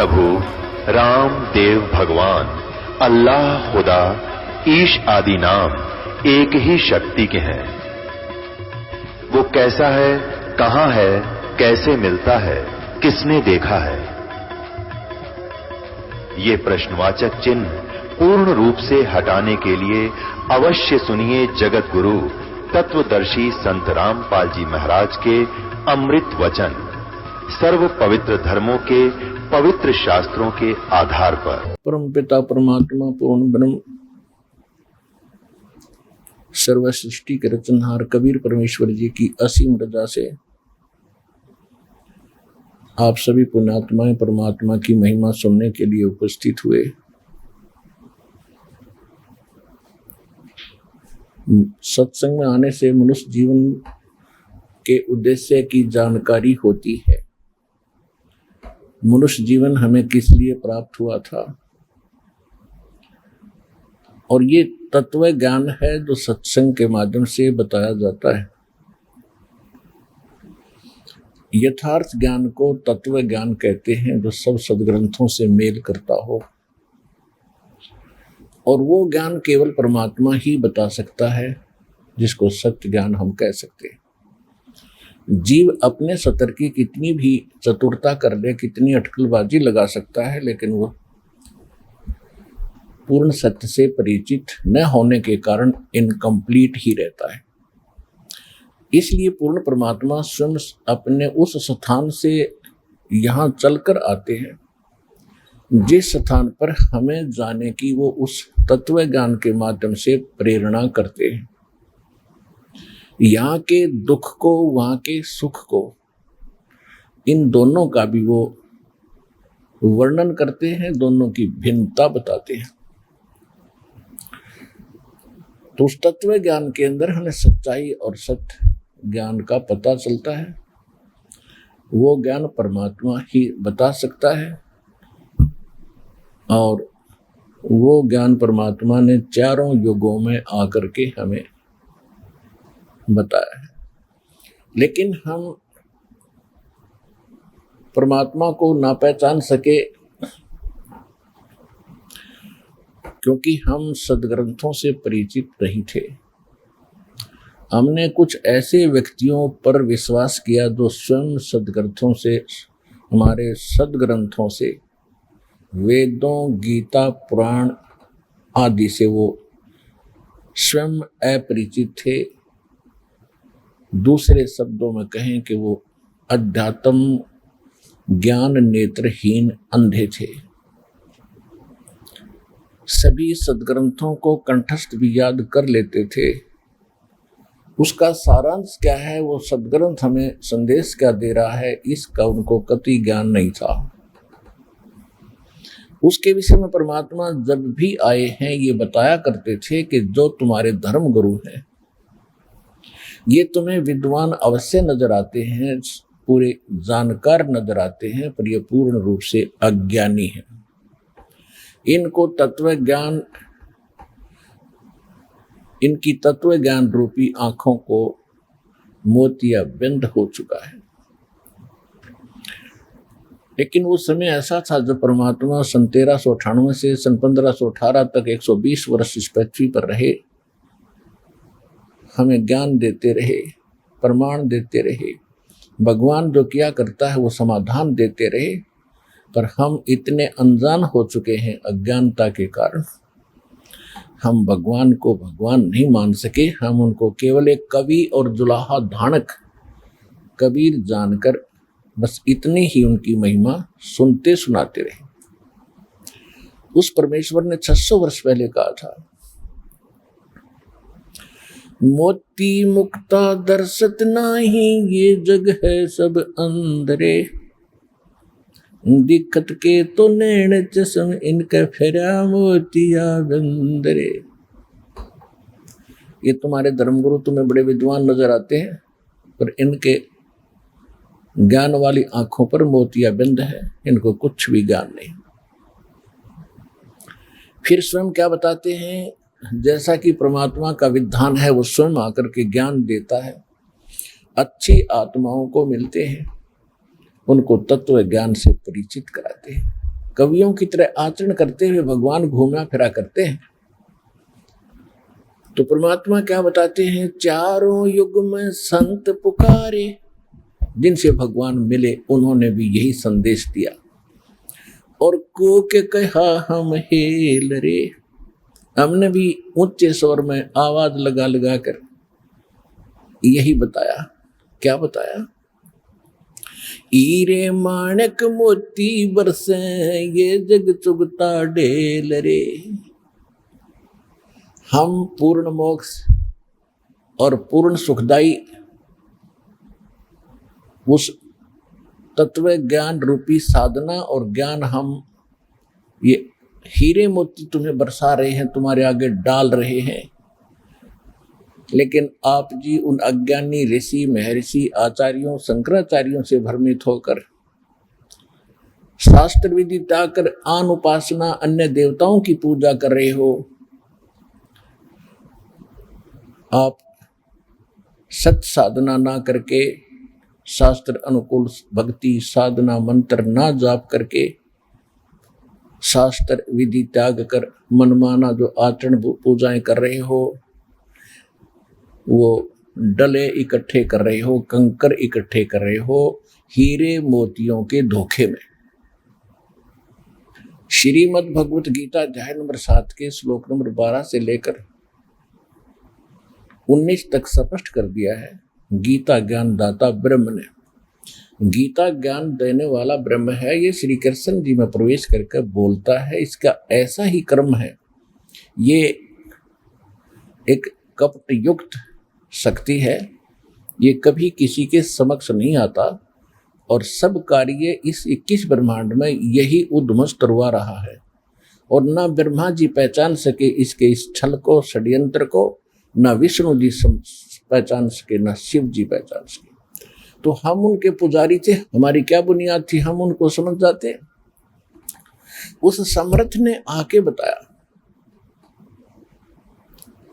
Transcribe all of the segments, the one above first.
प्रभु राम देव भगवान अल्लाह खुदा ईश आदि नाम एक ही शक्ति के हैं। वो कैसा है, कहां है, कैसे मिलता है, किसने देखा है? ये प्रश्नवाचक चिन्ह पूर्ण रूप से हटाने के लिए अवश्य सुनिए जगत गुरु तत्वदर्शी संत रामपाल जी महाराज के अमृत वचन, सर्व पवित्र धर्मों के पवित्र शास्त्रों के आधार पर। परम पिता परमात्मा पूर्ण ब्रह्म सर्व सृष्टि के रचनहार कबीर परमेश्वर जी की असीम रजा से आप सभी पुण्यात्माएं परमात्मा की महिमा सुनने के लिए उपस्थित हुए। सत्संग में आने से मनुष्य जीवन के उद्देश्य की जानकारी होती है। मनुष्य जीवन हमें किस लिए प्राप्त हुआ था, और ये तत्व ज्ञान है जो सत्संग के माध्यम से बताया जाता है। यथार्थ ज्ञान को तत्व ज्ञान कहते हैं, जो सब सदग्रंथों से मेल करता हो, और वो ज्ञान केवल परमात्मा ही बता सकता है, जिसको सत्य ज्ञान हम कह सकते हैं। जीव अपने सतर की कितनी भी चतुरता कर ले, कितनी अटकलबाजी लगा सकता है, लेकिन वो पूर्ण सत्य से परिचित न होने के कारण इनकम्प्लीट ही रहता है। इसलिए पूर्ण परमात्मा स्वयं अपने उस स्थान से यहाँ चलकर आते हैं, जिस स्थान पर हमें जाने की वो उस तत्व ज्ञान के माध्यम से प्रेरणा करते हैं। यहाँ के दुख को, वहाँ के सुख को, इन दोनों का भी वो वर्णन करते हैं, दोनों की भिन्नता बताते हैं। तो उस तत्व ज्ञान के अंदर हमें सच्चाई और सत्य ज्ञान का पता चलता है। वो ज्ञान परमात्मा ही बता सकता है, और वो ज्ञान परमात्मा ने चारों युगों में आकर के हमें बताया है। लेकिन हम परमात्मा को ना पहचान सके, क्योंकि हम सदग्रंथों से परिचित नहीं थे। हमने कुछ ऐसे व्यक्तियों पर विश्वास किया जो स्वयं सदग्रंथों से, हमारे सदग्रंथों से, वेदों, गीता, पुराण आदि से वो स्वयं अपरिचित थे। दूसरे शब्दों में कहें कि वो अध्यात्म ज्ञान नेत्रहीन अंधे थे। सभी सदग्रंथों को कंठस्थ भी याद कर लेते थे। उसका सारांश क्या है, वो सदग्रंथ हमें संदेश क्या दे रहा है, इसका उनको कतई ज्ञान नहीं था। उसके विषय में परमात्मा जब भी आए हैं ये बताया करते थे कि जो तुम्हारे धर्म गुरु हैं, ये तुम्हें विद्वान अवश्य नजर आते हैं, पूरे जानकार नजर आते हैं, पर ये पूर्ण रूप से अज्ञानी हैं। इनको तत्व ज्ञान, इनकी तत्व ज्ञान रूपी आंखों को मोतिया बिंद हो चुका है। लेकिन वो समय ऐसा था जब परमात्मा सन 1398 से सन 1518 तक 120 वर्ष इस पृथ्वी पर रहे, हमें ज्ञान देते रहे, प्रमाण देते रहे। भगवान जो किया करता है वो समाधान देते रहे, पर हम इतने अनजान हो चुके हैं अज्ञानता के कारण, हम भगवान को भगवान नहीं मान सके। हम उनको केवल एक कवि और जुलाहा धानक कबीर जानकर बस इतनी ही उनकी महिमा सुनते सुनाते रहे। उस परमेश्वर ने 600 वर्ष पहले कहा था, मोती मुक्ता दर्शत नाही, ये जग है सब अंधरे, दिखत के तो नैण चश्म, इनका फेरा मोतिया बंदरे। ये तुम्हारे धर्मगुरु तुम्हें बड़े विद्वान नजर आते हैं, पर इनके ज्ञान वाली आंखों पर मोतिया बिंद है, इनको कुछ भी ज्ञान नहीं। फिर स्वयं क्या बताते हैं, जैसा कि परमात्मा का विधान है वो स्वयं आकर के ज्ञान देता है। अच्छी आत्माओं को मिलते हैं, उनको तत्व ज्ञान से परिचित कराते हैं। कवियों की तरह आचरण करते हुए भगवान घूमा फिरा करते हैं। तो परमात्मा क्या बताते हैं, चारों युग में संत पुकारे, जिनसे भगवान मिले उन्होंने भी यही संदेश दिया। और को के कहा हम हेल रे, हमने भी ऊंचे स्वर में आवाज लगा लगा कर यही बताया। क्या बताया, हीरे माणक मोती बरसे ये जग चुगता ढेल रे। हम पूर्ण मोक्ष और पूर्ण सुखदाई उस तत्व ज्ञान रूपी साधना और ज्ञान हम ये हीरे मोती तुम्हें बरसा रहे हैं, तुम्हारे आगे डाल रहे हैं। लेकिन आप जी उन अज्ञानी ऋषि महर्षि आचार्यों शंकराचार्यों से भ्रमित होकर शास्त्र विधि त्यागकर आन उपासना अन्य देवताओं की पूजा कर रहे हो। आप सत साधना ना करके, शास्त्र अनुकूल भक्ति साधना मंत्र ना जाप करके, शास्त्र विधि त्याग कर मनमाना जो आचरण पूजाएं कर रहे हो, वो डले इकट्ठे कर रहे हो, कंकर इकट्ठे कर रहे हो हीरे मोतियों के धोखे में। श्रीमद् भगवत गीता अध्याय नंबर 7 के श्लोक नंबर 12 से लेकर 19 तक स्पष्ट कर दिया है। गीता ज्ञान दाता ब्रह्म ने, गीता ज्ञान देने वाला ब्रह्म है। ये श्री कृष्ण जी में प्रवेश करके बोलता है, इसका ऐसा ही कर्म है। ये एक कपट युक्त शक्ति है, ये कभी किसी के समक्ष नहीं आता और सब कार्य इस 21 ब्रह्मांड में यही उद्मस्त करवा रहा है। और ना ब्रह्मा जी पहचान सके इसके इस छल को, षड्यंत्र को, ना विष्णु जी पहचान सके, ना शिव जी पहचान सके। तो हम उनके पुजारी थे, हमारी क्या बुनियाद थी, हम उनको समझ जाते। उस समर्थ ने आके बताया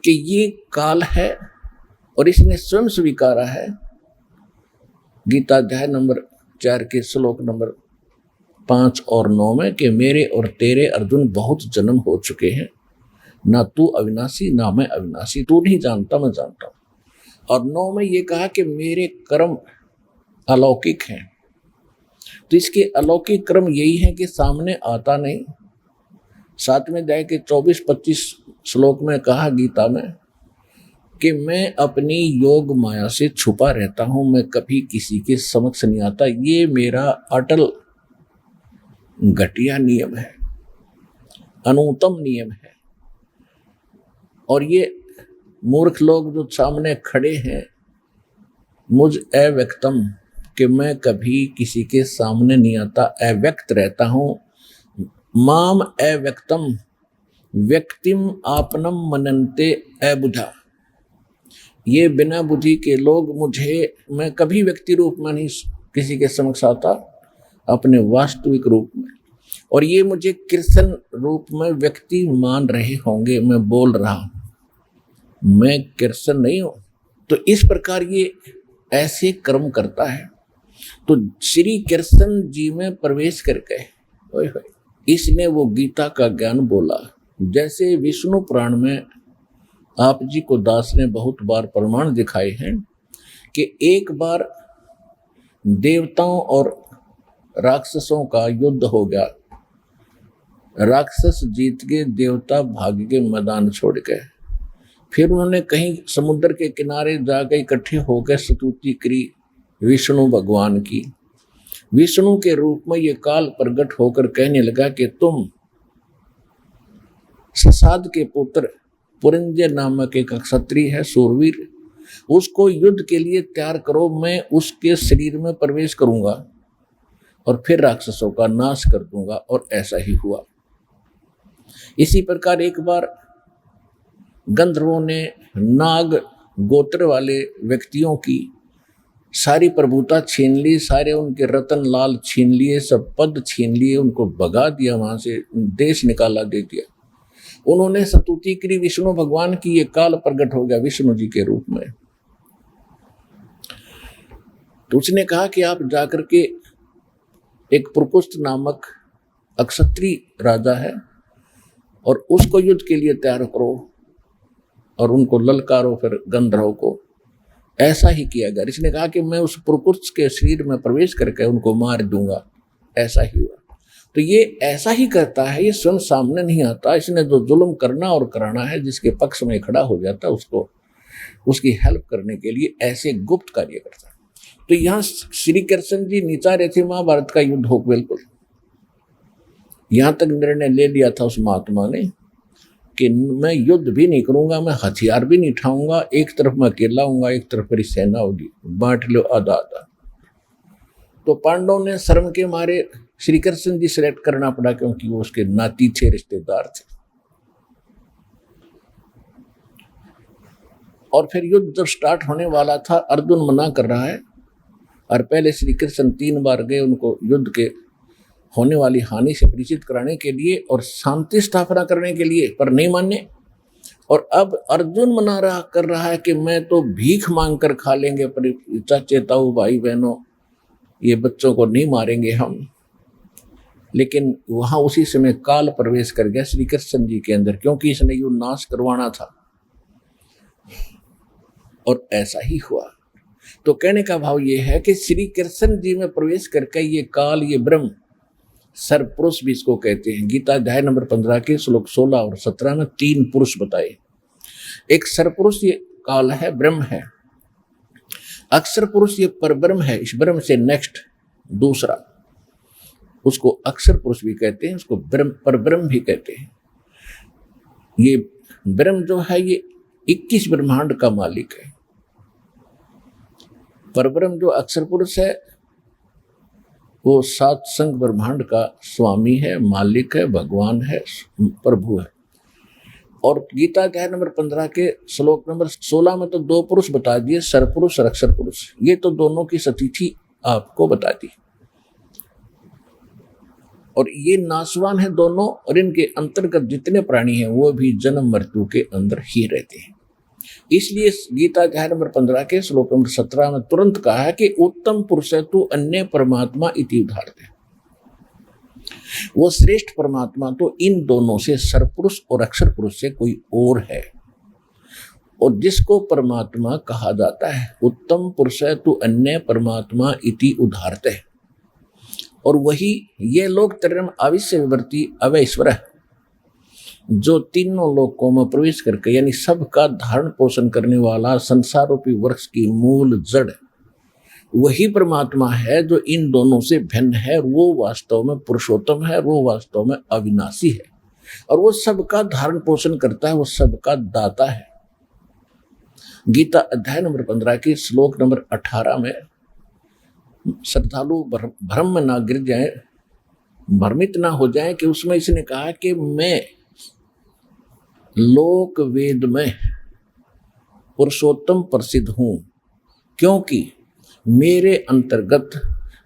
कि ये काल है और इसने स्वयं स्वीकारा है। गीता अध्याय नंबर 4 के श्लोक नंबर 5 और 9 में कि मेरे और तेरे अर्जुन बहुत जन्म हो चुके हैं, ना तू अविनाशी ना मैं अविनाशी, तू नहीं जानता मैं जानता हूं। और 9 में ये कहा कि मेरे कर्म अलौकिक हैं। तो इसके अलौकिक कर्म यही है कि सामने आता नहीं। 7वें अध्याय के 24-25 श्लोक में कहा गीता में कि मैं अपनी योग माया से छुपा रहता हूं, मैं कभी किसी के समक्ष नहीं आता। ये मेरा अटल घटिया नियम है, अनुत्तम नियम है। और ये मूर्ख लोग जो सामने खड़े हैं, मुझ अव्यक्तम कि मैं कभी किसी के सामने नहीं आता, अव्यक्त रहता हूं। माम अव्यक्तम व्यक्तिम आपनम मनन्ते अबुधा। ये बिना बुद्धि के लोग मुझे, मैं कभी व्यक्ति रूप में नहीं किसी के समक्ष आता, अपने वास्तविक रूप में। और ये मुझे कृष्ण रूप में व्यक्ति मान रहे होंगे, मैं बोल रहा हूं, मैं कृष्ण नहीं हूं। तो इस प्रकार ये ऐसे कर्म करता है। तो श्री कृष्ण जी में प्रवेश करके इसने वो गीता का ज्ञान बोला। जैसे विष्णु पुराण में आप जी को दास ने बहुत बार प्रमाण दिखाए हैं कि एक बार देवताओं और राक्षसों का युद्ध हो गया। राक्षस जीत गए, देवता भाग के मैदान छोड़ गए। फिर उन्होंने कहीं समुद्र के किनारे जाकर इकट्ठे होकर स्तुति करी विष्णु भगवान की। विष्णु के रूप में ये काल प्रकट होकर कहने लगा कि तुम ससाद के पुत्र पुरंजय नामक एक क्षत्रिय है, सूरवीर, उसको युद्ध के लिए तैयार करो, मैं उसके शरीर में प्रवेश करूंगा और फिर राक्षसों का नाश कर दूंगा। और ऐसा ही हुआ। इसी प्रकार एक बार गंधर्वों ने नाग गोत्र वाले व्यक्तियों की सारी प्रभुता छीन ली, सारे उनके रतन लाल छीन लिए, सब पद छीन लिए, उनको भगा दिया, वहां से देश निकाला दे दिया। उन्होंने स्तुति करी विष्णु भगवान की, ये काल प्रकट हो गया विष्णु जी के रूप में। तो उसने कहा कि आप जाकर के एक प्रपुष्ट नामक अक्षत्री राजा है और उसको युद्ध के लिए तैयार करो और उनको ललकारो फिर गंधर्व को। ऐसा ही किया गया। इसने कहा कि मैं उस पुरुष के शरीर में प्रवेश करके उनको मार दूंगा। ऐसा ही हुआ। तो ये ऐसा ही करता है, ये स्वयं सामने नहीं आता। इसने जो जुल्म करना और कराना है, जिसके पक्ष में खड़ा हो जाता है उसको उसकी हेल्प करने के लिए ऐसे गुप्त कार्य करता है। तो यहाँ श्री कृष्ण जी नीचा रहे थे महाभारत का युद्ध हो। बिल्कुल यहाँ तक निर्णय ले लिया था उस महात्मा ने कि मैं युद्ध भी नहीं करूंगा, मैं हथियार भी नहीं उठाऊंगा, एक तरफ मैं अकेला हूंगा, एक तरफ मेरी सेना होगी, बांट लो आधा आधा। तो पांडवों ने शर्म के मारे श्री कृष्ण जी सिलेक्ट करना पड़ा, क्योंकि वो उसके नाती थे, रिश्तेदार थे। और फिर युद्ध जब स्टार्ट होने वाला था, अर्जुन मना कर रहा है और पहले श्री कृष्ण 3 बार गए उनको युद्ध के होने वाली हानि से परिचित कराने के लिए और शांति स्थापना करने के लिए, पर नहीं माने। और अब अर्जुन कर रहा है कि मैं तो भीख मांग कर खा लेंगे, पर चाचे ताऊ भाई बहनों ये बच्चों को नहीं मारेंगे हम। लेकिन वहां उसी समय काल प्रवेश कर गया श्री कृष्ण जी के अंदर, क्योंकि इसने युद्ध नाश करवाना था। और ऐसा ही हुआ। तो कहने का भाव ये है कि श्री कृष्ण जी में प्रवेश करके ये काल, ये ब्रह्म, सरपुरुष भी इसको कहते हैं। गीता अध्याय नंबर 15 के श्लोक 16 और 17 में 3 पुरुष बताए। एक सरपुरुष ये काल है, ब्रह्म है। अक्षर पुरुष ये परब्रह्म है, इस ब्रह्म से नेक्स्ट दूसरा, उसको अक्षर पुरुष भी कहते हैं, उसको ब्रह्म परब्रह्म भी कहते हैं। ये ब्रह्म जो है ये 21 ब्रह्मांड का मालिक है। परब्रह्म जो अक्षर पुरुष है वो 7 संग ब्रह्मांड का स्वामी है, मालिक है, भगवान है, प्रभु है। और गीता अध्याय नंबर 15 के श्लोक नंबर 16 में तो 2 पुरुष बता दिए, सरपुरुष और अक्षर पुरुष। ये तो दोनों की सतिथि आपको बता दी। और ये नाशवान है दोनों, और इनके अंतर्गत जितने प्राणी हैं वो भी जन्म मृत्यु के अंदर ही रहते हैं। इसलिए गीता अध्याय नंबर 15 के श्लोक नंबर 17 में तुरंत कहा है कि उत्तम पुरुष है तू अन्य परमात्मा इति उदाहरते। वो श्रेष्ठ परमात्मा तो इन दोनों से, सरपुरुष और अक्षर पुरुष से कोई और है। और जिसको परमात्मा कहा जाता है, उत्तम पुरुष है तू अन्य परमात्मा इति उदाहरते। और वही ये लोग त्रयम् अविश्य विवर्ती अवैश्वर है, जो तीनों लोकों में प्रवेश करके, यानी सबका धारण पोषण करने वाला संसार रूपी वृक्ष की मूल जड़, वही परमात्मा है जो इन दोनों से भिन्न है। वो वास्तव में पुरुषोत्तम है, वो वास्तव में अविनाशी है, और वो सबका धारण पोषण करता है, वो सबका दाता है। गीता अध्याय नंबर 15 के श्लोक नंबर 18 में श्रद्धालु भ्रम में ना गिर जाए, भ्रमित ना हो जाए, कि उसमें इसने कहा कि मैं लोक वेद में पुरुषोत्तम प्रसिद्ध हूं, क्योंकि मेरे अंतर्गत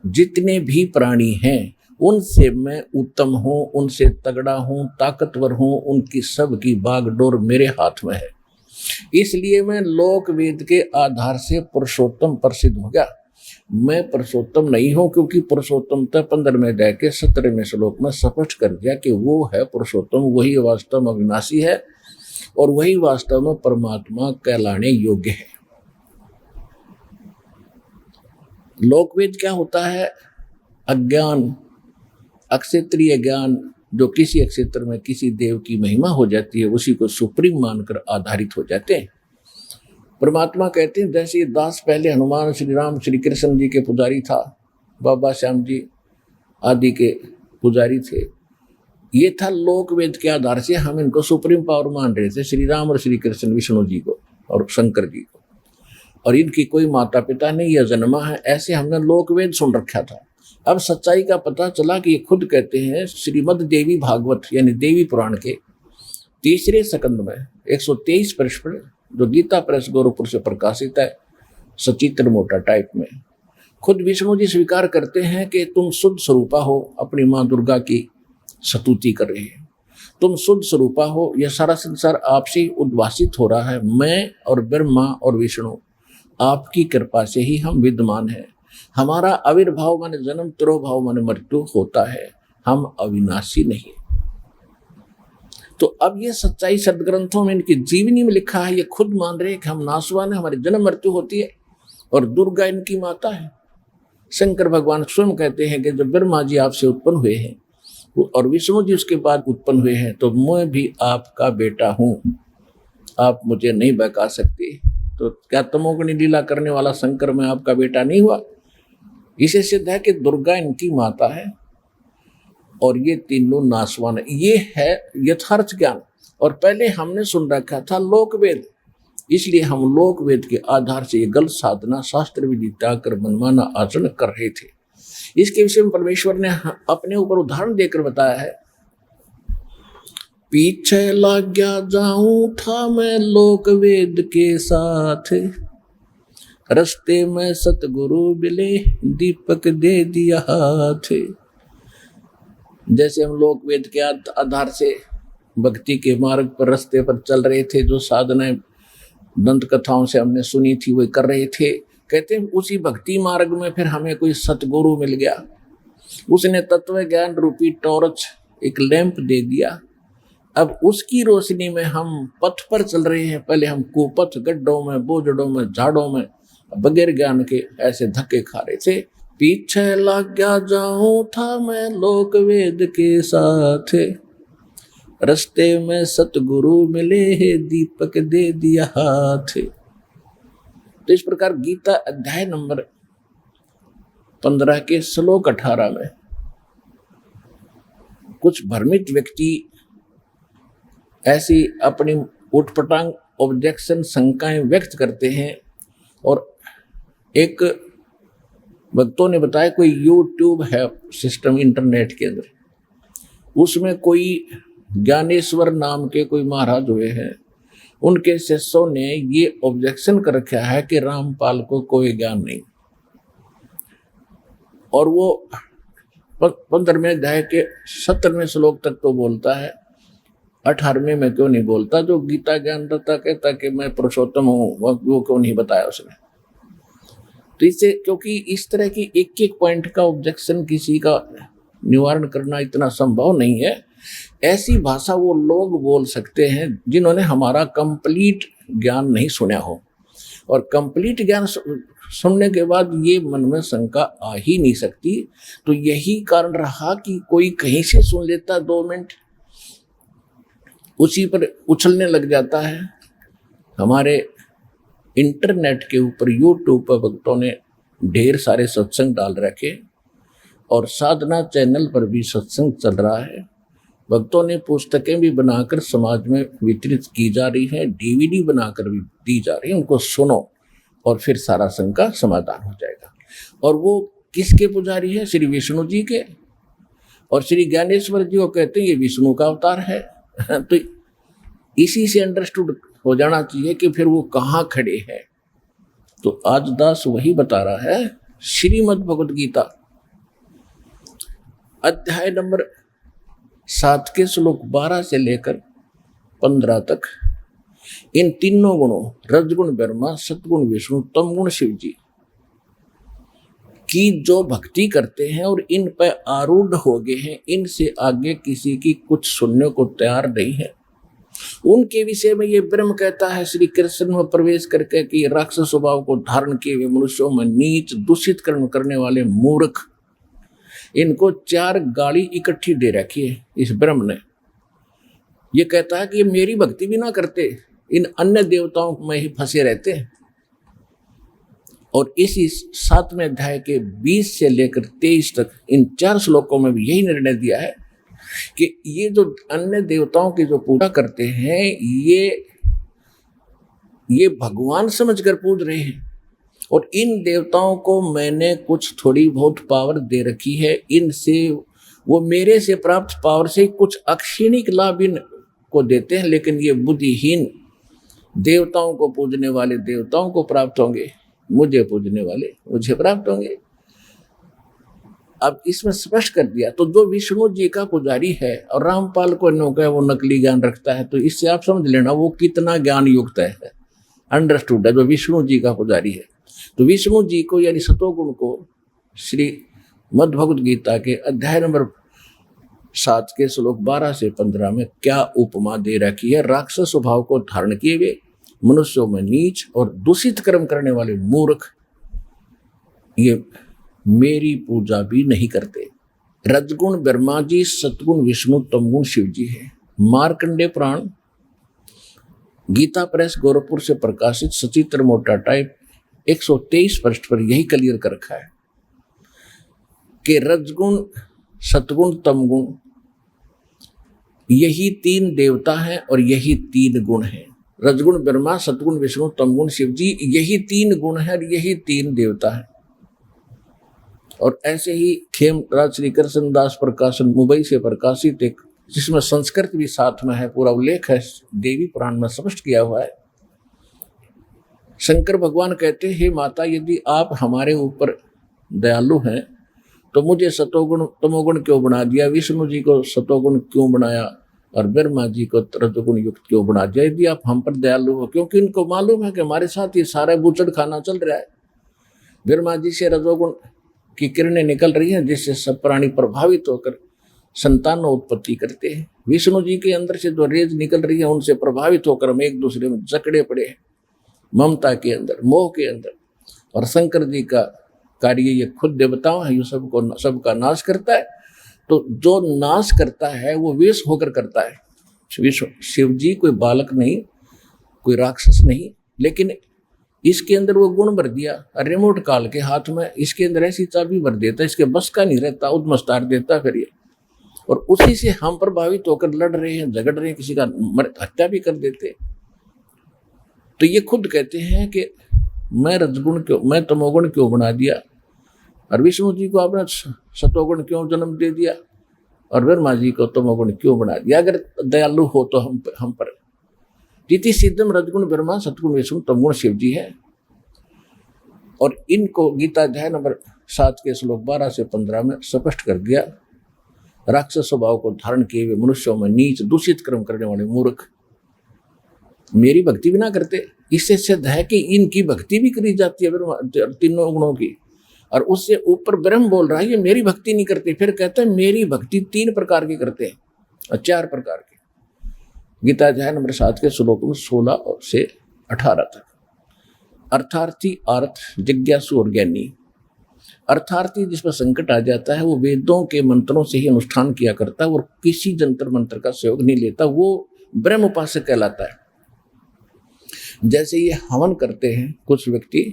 जितने भी प्राणी हैं उनसे मैं उत्तम हूं, उनसे तगड़ा हूं, ताकतवर हूं, उनकी सबकी बागडोर मेरे हाथ में है। इसलिए मैं लोक वेद के आधार से पुरुषोत्तम प्रसिद्ध हो गया। मैं पुरुषोत्तम नहीं हूं, क्योंकि पुरुषोत्तमता 15वें अध्याय के 17वें श्लोक में स्पष्ट कर दिया कि वो है पुरुषोत्तम, वही वास्तव में अविनाशी है और वही वास्तव में परमात्मा कहलाने योग्य है। लोकवेद क्या होता है? अज्ञान, अक्षेत्रीय ज्ञान, जो किसी अक्षेत्र में किसी देव की महिमा हो जाती है, उसी को सुप्रीम मानकर आधारित हो जाते हैं। परमात्मा कहते हैं, जैसे दास पहले हनुमान, श्री राम, श्री कृष्ण जी के पुजारी था, बाबा श्याम जी आदि के पुजारी थे। ये था लोक वेद के आधार से हम इनको सुप्रीम पावर मान रहे थे, श्री राम और श्री कृष्ण, विष्णु जी को और शंकर जी को, और इनकी कोई माता पिता नहीं, यह जन्मा है, ऐसे हमने लोक वेद सुन रखा था। अब सच्चाई का पता चला कि ये खुद कहते हैं, श्रीमद् देवी भागवत यानी देवी पुराण के 3रे स्कंद में 123 पृष्ठ पर, जो गीता प्रेस गोरखपुर से प्रकाशित है, सचित्र मोटा टाइप में, खुद विष्णु जी स्वीकार करते हैं कि तुम शुद्ध स्वरूपा हो, अपनी माँ दुर्गा की स्तुति कर रहे हैं। तुम शुद्ध स्वरूपा हो, यह सारा संसार आपसे उद्भासित हो रहा है। मैं और ब्रह्मा और विष्णु आपकी कृपा से ही हम विद्यमान हैं। हमारा आविर्भाव माने जन्म, तिरोभाव माने मृत्यु होता है। हम अविनाशी नहीं। तो अब ये सच्चाई सदग्रंथों में, इनकी जीवनी में लिखा है, ये खुद मान रहे हैं कि हम नाशवान है, हमारी जन्म मृत्यु होती है और दुर्गा इनकी माता है। शंकर भगवान स्वयं कहते हैं कि जब ब्रह्मा जी आपसे उत्पन्न हुए हैं और विष्णु जी उसके बाद उत्पन्न हुए हैं, तो मैं भी आपका बेटा हूं, आप मुझे नहीं बहका सकते। तो क्या तमोगुणी लीला करने वाला शंकर मैं आपका बेटा नहीं हुआ? इसे सिद्ध है कि दुर्गा इनकी माता है और ये तीनों नाशवान है। ये है यथार्थ ज्ञान। और पहले हमने सुन रखा था लोक वेद, इसलिए हम लोक वेद के आधार से ये गलत साधना शास्त्र विधि त्याग कर मनमाना आचरण कर रहे थे। इसके विषय में परमेश्वर ने अपने ऊपर उदाहरण देकर बताया है, पीछे लग गया जाऊं था मैं लोक वेद के साथ, रस्ते में सतगुरु मिले दीपक दे दिया हाथ। जैसे हम लोक वेद के आधार से भक्ति के मार्ग पर रास्ते पर चल रहे थे, जो साधनाएं दंत कथाओं से हमने सुनी थी वो कर रहे थे, कहते हैं उसी भक्ति मार्ग में फिर हमें कोई सतगुरु मिल गया, उसने तत्व ज्ञान रूपी टॉर्च एक लैंप दे दिया। अब उसकी रोशनी में हम पथ पर चल रहे हैं। पहले हम कुपथ, गड्ढों में, बोझड़ों में, झाड़ों में बगैर ज्ञान के ऐसे धक्के खा रहे थे। पीछे लग गया जाऊं था मैं लोक वेद के साथ, रस्ते में सतगुरु मिले है दीपक दे दिया हाथ। तो इस प्रकार गीता अध्याय नंबर 15 के श्लोक 18 में कुछ भ्रमित व्यक्ति ऐसी अपनी उटपटांग ऑब्जेक्शन शंकाएं व्यक्त करते हैं। और एक भक्तों ने बताया कोई यूट्यूब है सिस्टम इंटरनेट के अंदर, उसमें कोई ज्ञानेश्वर नाम के कोई महाराज हुए हैं, उनके शिष्यों ने ये ऑब्जेक्शन कर रखा है कि रामपाल को कोई ज्ञान नहीं। और वो 15वें अध्याय के 17वें श्लोक तक तो बोलता है, 18वें में क्यों नहीं बोलता? जो गीता ज्ञान दाता कहता कि मैं पुरुषोत्तम हूँ, वो क्यों नहीं बताया उसने? तो इससे, क्योंकि इस तरह की एक एक पॉइंट का ऑब्जेक्शन किसी का निवारण करना इतना संभव नहीं है। ऐसी भाषा वो लोग बोल सकते हैं जिन्होंने हमारा कंप्लीट ज्ञान नहीं सुना हो, और कंप्लीट ज्ञान सुनने के बाद ये मन में शंका आ ही नहीं सकती। तो यही कारण रहा कि कोई कहीं से सुन लेता 2 मिनट, उसी पर उछलने लग जाता है। हमारे इंटरनेट के ऊपर यूट्यूब पर भक्तों ने ढेर सारे सत्संग डाल रखे और साधना चैनल पर भी सत्संग चल रहा है। भक्तों ने पुस्तकें भी बनाकर समाज में वितरित की जा रही हैं, डीवीडी बनाकर भी दी जा रही है। उनको सुनो और फिर सारा शंका समाधान हो जाएगा। और वो किसके पुजारी है? श्री विष्णु जी के। और श्री ज्ञानेश्वर जी को कहते हैं ये विष्णु का अवतार है। तो इसी से अंडरस्टूड हो जाना चाहिए कि फिर वो कहाँ खड़े हैं। तो आज दास वही बता रहा है, श्रीमद् भगवद गीता अध्याय नंबर 7 के श्लोक 12 से लेकर 15 तक इन तीनों गुणों, रजगुण ब्रह्मा, सतगुण विष्णु, तमगुण शिव जी की जो भक्ति करते हैं और इन पर आरूढ़ हो गए हैं, इनसे आगे किसी की कुछ सुनने को तैयार नहीं है। उनके विषय में ये ब्रह्म कहता है श्री कृष्ण में प्रवेश करके कि राक्षस स्वभाव को धारण किए हुए मनुष्यों में नीच दूषित कर्म करने वाले मूर्ख, इनको 4 गाली इकट्ठी दे रखी है इस ब्रह्म ने। ये कहता है कि ये मेरी भक्ति भी ना करते, इन अन्य देवताओं में ही फंसे रहते हैं। और इसी 7वें अध्याय के 20 से लेकर 23 तक इन 4 श्लोकों में भी यही निर्णय दिया है कि ये जो अन्य देवताओं की जो पूजा करते हैं, ये भगवान समझकर पूज रहे हैं। और इन देवताओं को मैंने कुछ थोड़ी बहुत पावर दे रखी है, इनसे वो मेरे से प्राप्त पावर से कुछ अक्षणिक लाभ इनको देते हैं, लेकिन ये बुद्धिहीन देवताओं को पूजने वाले देवताओं को प्राप्त होंगे, मुझे पूजने वाले मुझे प्राप्त होंगे। अब इसमें स्पष्ट कर दिया। तो जो विष्णु जी का पुजारी है और रामपाल को नौका है वो नकली ज्ञान रखता है, तो इससे आप समझ लेना वो कितना ज्ञान युक्त है, अंडरस्टूड है। जो विष्णु जी का पुजारी है, तो विष्णु जी को यानी सतोगुण को श्री मद् भगवद गीता के अध्याय नंबर 7 के श्लोक 12 से 15 में क्या उपमा दे रखी है। राक्षस स्वभाव को धारण किए हुए मनुष्यों में नीच और दूषित कर्म करने वाले मूर्ख ये मेरी पूजा भी नहीं करते। रजगुण ब्रह्मा जी, सतगुण विष्णु, तमगुण शिव जी है। मार्कंडे पुराण, गीता प्रेस गोरखपुर से प्रकाशित, सचित्र मोटा टाइप 123 पृष्ठ पर यही क्लियर कर रखा है कि रजगुण, सतगुण, तमगुण यही 3 देवता हैं और यही 3 गुण हैं। रजगुण ब्रह्मा, सतगुण विष्णु, तमगुण शिव जी, यही 3 गुण हैं और यही 3 देवता हैं। और ऐसे ही खेमराज श्री कृष्णदास प्रकाशन मुंबई से प्रकाशित एक, जिसमें संस्कृत भी साथ में है, पूरा उल्लेख है, देवी पुराण में स्पष्ट किया हुआ है। शंकर भगवान कहते हैं, हे माता, यदि आप हमारे ऊपर दयालु हैं तो मुझे सतोगुण तमोगुण क्यों बना दिया, विष्णु जी को सतोगुण क्यों बनाया और ब्रह्मा जी को रजोगुण युक्त क्यों बना दिया, यदि आप हम पर दयालु हो। क्योंकि इनको मालूम है कि हमारे साथ ये सारा बूचड़ खाना चल रहा है। ब्रह्मा जी से रजोगुण की किरणें निकल रही हैं, जिससे सब प्राणी प्रभावित होकर संतान उत्पत्ति करते हैं। विष्णु जी के अंदर से जो रेज निकल रही है, उनसे प्रभावित होकर हम एक दूसरे में जकड़े पड़े हैं, ममता के अंदर, मोह के अंदर। और शंकर जी का कार्य ये खुद देवताओं है, ये सबका नाश करता है। तो जो नाश करता है वो विष होकर करता है। शिव जी कोई बालक नहीं, कोई राक्षस नहीं, लेकिन इसके अंदर वो गुण भर दिया। रिमोट काल के हाथ में इसके अंदर ऐसी चाबी भर देता, इसके बस का नहीं रहता, उद्मस्तार देता फिर ये। और उसी से हम प्रभावित होकर लड़ रहे हैं, झगड़ रहे हैं, किसी का हत्या भी कर देते। तो ये खुद कहते हैं कि मैं रजगुण क्यों, मैं तमोगुण क्यों बना दिया, और विष्णु जी को आपने सतोगुण क्यों जन्म दे दिया, और ब्रह्मा जी को तमोगुण क्यों बना दिया। अगर दयालु हो तो हम पर तिथि सिद्धम रजगुण ब्रह्मा, सतगुण विष्णु, तमगुण शिव जी है। और इनको गीता अध्याय नंबर 7 के श्लोक 12 से 15 में स्पष्ट कर दिया। राक्षस स्वभाव को धारण किए हुए मनुष्यों में नीच दूषित कर्म करने वाले मूर्ख मेरी भक्ति भी ना करते। इससे सिद्ध है कि इनकी भक्ति भी करी जाती है 3 गुणों की, और उससे ऊपर ब्रह्म बोल रहा है ये मेरी भक्ति नहीं करते। फिर कहता है मेरी भक्ति 3 प्रकार की करते हैं और 4 प्रकार की। गीता अध्याय नंबर 7 के श्लोक 16 से 18 तक। अर्थार्थी, अर्थ, जिज्ञासु और ज्ञानी। अर्थार्थी जिसमें संकट आ जाता है वो वेदों के मंत्रों से ही अनुष्ठान किया करता है और किसी जंतर मंत्र का सहयोग नहीं लेता, वो ब्रह्म उपासक कहलाता है। जैसे ये हवन करते हैं कुछ व्यक्ति,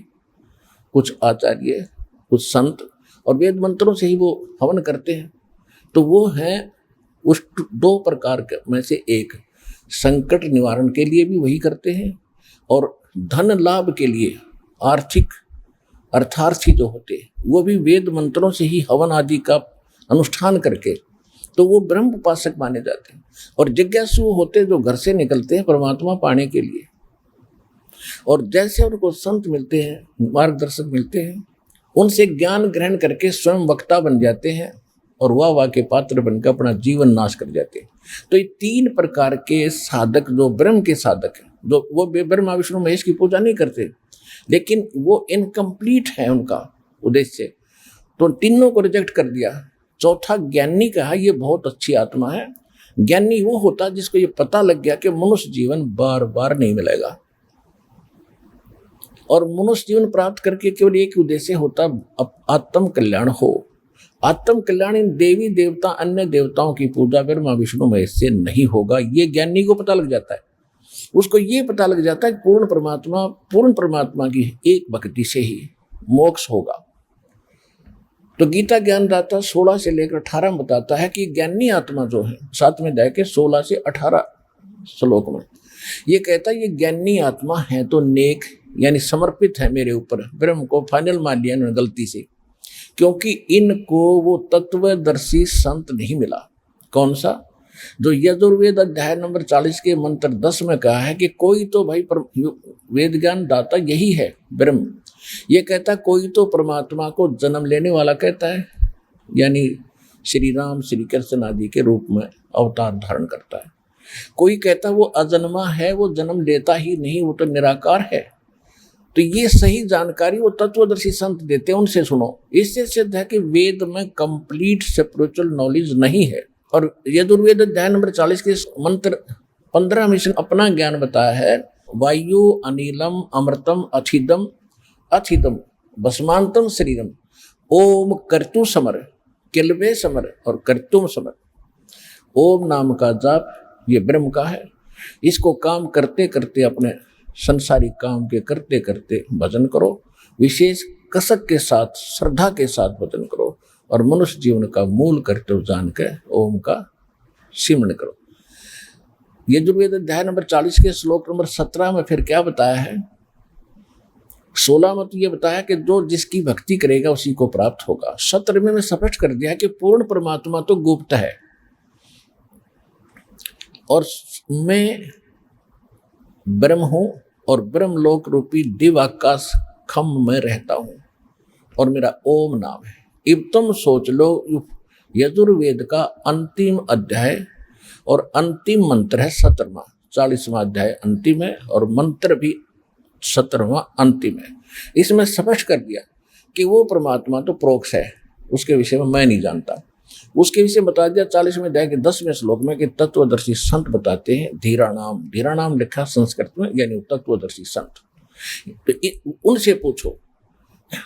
कुछ आचार्य, कुछ संत, और वेद मंत्रों से ही वो हवन करते हैं, तो वो हैं उस 2 प्रकार में से एक। संकट निवारण के लिए भी वही करते हैं, और धन लाभ के लिए आर्थिक अर्थार्थी जो होते हैं वो भी वेद मंत्रों से ही हवन आदि का अनुष्ठान करके, तो वो ब्रह्म उपासक माने जाते हैं। और जिज्ञासु होते जो घर से निकलते हैं परमात्मा पाने के लिए, और जैसे उनको संत मिलते हैं, मार्गदर्शक मिलते हैं, उनसे ज्ञान ग्रहण करके स्वयं वक्ता बन जाते हैं और वाह के पात्र बनकर अपना जीवन नाश कर जाते हैं। तो ये 3 प्रकार के साधक जो ब्रह्म के साधक हैं, जो वो ब्रह्मा विष्णु महेश की पूजा नहीं करते, लेकिन वो इनकम्प्लीट है उनका उद्देश्य, तो तीनों को रिजेक्ट कर दिया। चौथा ज्ञानी कहा ये बहुत अच्छी आत्मा है। ज्ञानी वो होता जिसको ये पता लग गया कि मनुष्य जीवन बार बार नहीं मिलेगा, और मनुष्य जीवन प्राप्त करके केवल एक उद्देश्य होता आत्म कल्याण हो। आत्म कल्याण इन देवी देवता अन्य देवताओं की पूजा ब्रह्मा विष्णु महेश से नहीं होगा, ये ज्ञानी को पता लग जाता है। उसको ये पता लग जाता है पूर्ण परमात्मा की एक भक्ति से ही मोक्ष होगा। तो गीता ज्ञानदाता 16 से लेकर 18 में बताता है कि ज्ञानी आत्मा जो है 7वें अध्याय के 16 से 18 श्लोक में ये कहता है ये ज्ञानी आत्मा है तो नेक यानी समर्पित है मेरे ऊपर। ब्रह्म को फाइनल मान लिया इन्होंने गलती से, क्योंकि इनको वो तत्वदर्शी संत नहीं मिला। कौन सा? जो यजुर्वेद अध्याय नंबर 40 के मंत्र 10 में कहा है कि कोई तो भाई वेद ज्ञान दाता यही है ब्रह्म। ये कहता कोई तो परमात्मा को जन्म लेने वाला कहता है, यानी श्री राम श्री कृष्ण आदि के रूप में अवतार धारण करता है। कोई कहता वो अजन्मा है, वो जन्म लेता ही नहीं, वो तो निराकार है। तो ये सही जानकारी वो तत्वदर्शी संत देते हैं, उनसे सुनो। इससे सिद्ध है कि वेद में कंप्लीट स्पिरिचुअल नॉलेज नहीं है। और यजुर्वेद अध्याय नंबर 40 के मंत्र 15 में अपना ज्ञान बताया है। वायु अनिलम अमृतम अथिदम अथिदम भस्मांतम शरीरम ओम कर्तु समर किलवे समर और कर्तुम समर। ओम नाम का जाप ये ब्रह्म का है। इसको काम करते करते अपने संसारिक काम के करते करते भजन करो, विशेष कसक के साथ श्रद्धा के साथ भजन करो और मनुष्य जीवन का मूल कर्तव्य जान के ओम का सिमरण करो। यजुर्वेद अध्याय नंबर 40 के श्लोक नंबर 17 में फिर क्या बताया है? 16 में तो ये बताया कि जो जिसकी भक्ति करेगा उसी को प्राप्त होगा। 17 में स्पष्ट कर दिया कि पूर्ण परमात्मा तो गुप्त है और मैं ब्रह्म हूं और ब्रह्मलोक रूपी दिव्य आकाश खम्भ में रहता हूं और मेरा ओम नाम है। अब तुम सोच लो, यजुर्वेद का अंतिम अध्याय और अंतिम मंत्र है 17वां। 40वां अध्याय अंतिम है और मंत्र भी 17वां अंतिम है। इसमें स्पष्ट कर दिया कि वो परमात्मा तो प्रोक्ष है, उसके विषय में मैं नहीं जानता। उसके विषय बता दिया 40वें अध्याय के 10वें श्लोक में कि तत्वदर्शी संत बताते हैं धीरा नाम लिखा संस्कृत में, यानी तत्वदर्शी संत। तो उनसे पूछो।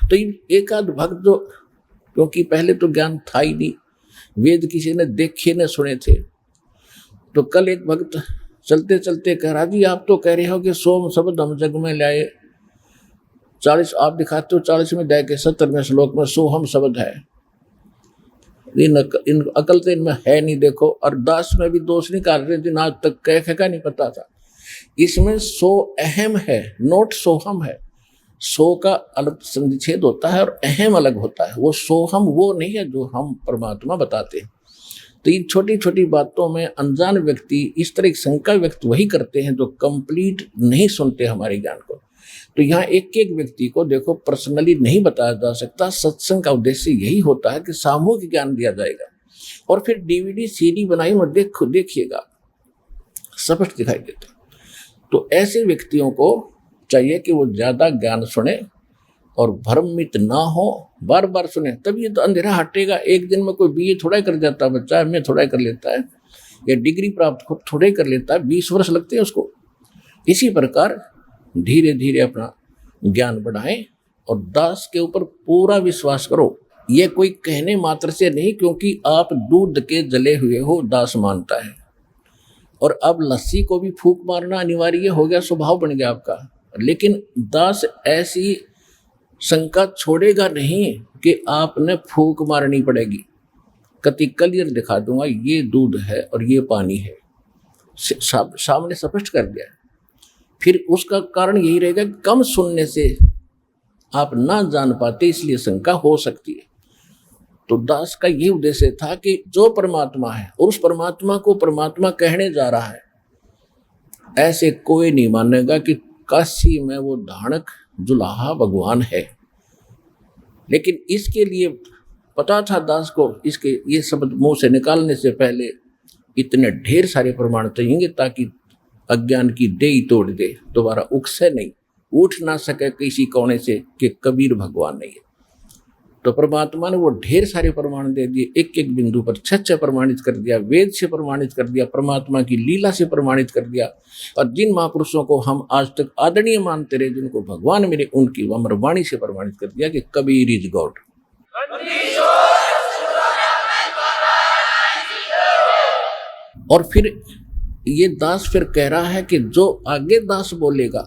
तो एक आध भक्त जो, क्योंकि पहले तो ज्ञान था ही नहीं, वेद किसी ने देखे न सुने थे, तो कल एक भक्त चलते चलते कह रहा जी आप तो कह रहे हो कि सोम शब्द हम जग में लाए, 40 आप दिखाते हो 40वें अध्याय के 17वें श्लोक में सोहम शब्द है। इन अकल तो इनमें है नहीं। देखो, और दास में भी दोष निकाल रहे जिन आज तक कह का नहीं पता था। इसमें सो अहम है, नोट सोहम है। सो का अलग संधिच्छेद होता है और अहम अलग होता है। वो सोहम वो नहीं है जो हम परमात्मा बताते हैं। तो इन छोटी छोटी बातों में अनजान व्यक्ति इस तरह की शंका व्यक्त वही करते हैं जो कंप्लीट नहीं सुनते हमारे ज्ञान को। तो यहाँ एक एक व्यक्ति को देखो पर्सनली नहीं बताया जा सकता। सत्संग का उद्देश्य यही होता है कि सामूहिक ज्ञान दिया जाएगा और फिर डीवीडी सीडी बनाई में देखिएगा स्पष्ट दिखाई देता। तो ऐसे व्यक्तियों को चाहिए कि वो ज्यादा ज्ञान सुने और भ्रमित ना हो, बार बार सुने, तभी तो अंधेरा हटेगा। एक दिन में कोई बीए थोड़ा ही कर जाता है बच्चा, एमए थोड़ा ही कर लेता है या डिग्री प्राप्त थोड़ा ही कर लेता है, 20 वर्ष लगते हैं उसको। इसी प्रकार धीरे धीरे अपना ज्ञान बढ़ाएं और दास के ऊपर पूरा विश्वास करो। ये कोई कहने मात्र से नहीं, क्योंकि आप दूध के जले हुए हो, दास मानता है। और अब लस्सी को भी फूंक मारना अनिवार्य हो गया, स्वभाव बन गया आपका। लेकिन दास ऐसी शंका छोड़ेगा नहीं कि आपने फूंक मारनी पड़ेगी। कति क्लियर दिखा दूंगा ये दूध है और ये पानी है, सामने स्पष्ट कर दिया। फिर उसका कारण यही रहेगा कि कम सुनने से आप ना जान पाते, इसलिए शंका हो सकती है। तो दास का यही उद्देश्य था कि जो परमात्मा है और उस परमात्मा को परमात्मा कहने जा रहा है, ऐसे कोई नहीं मानेगा कि काशी में वो धानक जुलाहा भगवान है। लेकिन इसके लिए पता था दास को, इसके ये शब्द मुंह से निकालने से पहले इतने ढेर सारे प्रमाण चाहिए ताकि अज्ञान की देही तोड़ दे, दोबारा उकसे नहीं, उठ ना सके किसी कोने से कि कबीर भगवान नहीं है। तो परमात्मा ने वो ढेर सारे प्रमाण दे दिए, एक एक बिंदु पर 6 प्रमाणित कर दिया, वेद से प्रमाणित कर दिया, परमात्मा की लीला से प्रमाणित कर दिया। और जिन महापुरुषों को हम आज तक आदरणीय मानते रहे, जिनको भगवान मिले, उनकी अमर वाणी से प्रमाणित कर दिया कि कबीर इज गॉड। और फिर ये दास फिर कह रहा है कि जो आगे दास बोलेगा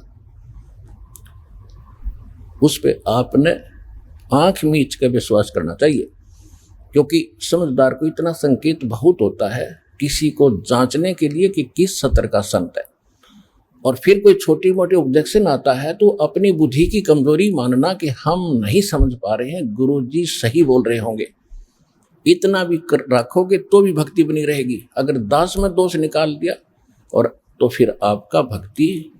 उस पे आपने आंख मीच कर विश्वास करना चाहिए, क्योंकि समझदार को इतना संकेत बहुत होता है किसी को जांचने के लिए कि किस सत्र का संत है। और फिर कोई छोटी मोटी ऑब्जेक्शन आता है तो अपनी बुद्धि की कमजोरी मानना कि हम नहीं समझ पा रहे हैं, गुरुजी सही बोल रहे होंगे, इतना भी रखोगे तो भी भक्ति बनी रहेगी। अगर दास में दोष निकाल दिया और तो फिर आपका भक्ति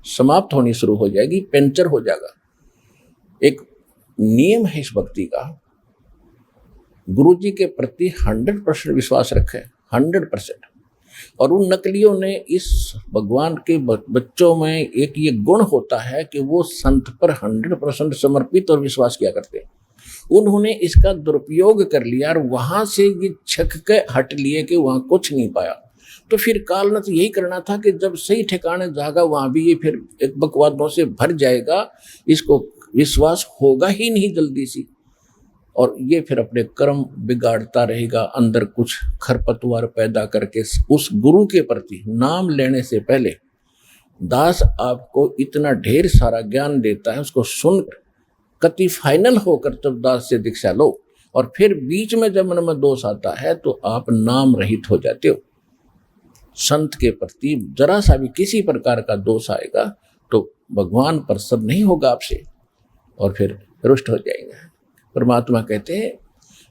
समाप्त होनी शुरू हो जाएगी, पंचर हो जाएगा। एक नियम है इस भक्ति का, गुरुजी के प्रति 100% विश्वास रखें, 100%। और उन नकलियों ने इस भगवान के बच्चों में एक ये गुण होता है कि वो संत पर 100% समर्पित और विश्वास किया करते हैं। उन्होंने इसका दुरुपयोग कर लिया और वहां से ये छक के हट लिए कि वहां कुछ नहीं पाया। तो फिर काल ने तो यही करना था कि जब सही ठिकाने जाएगा वहां भी ये फिर एक बकवादों से भर जाएगा, इसको विश्वास होगा ही नहीं जल्दी सी, और ये फिर अपने कर्म बिगाड़ता रहेगा, अंदर कुछ खरपतवार पैदा करके। उस गुरु के प्रति नाम लेने से पहले दास आपको इतना ढेर सारा ज्ञान देता है, उसको सुनकर कति फाइनल होकर तब दास से दीक्षा लो, और फिर बीच में जब मन में दोष आता है तो आप नाम रहित हो जाते हो। संत के प्रति जरा सा भी किसी प्रकार का दोष आएगा तो भगवान प्रसन्न नहीं होगा आपसे और फिर रुष्ट हो जाएगा। परमात्मा कहते हैं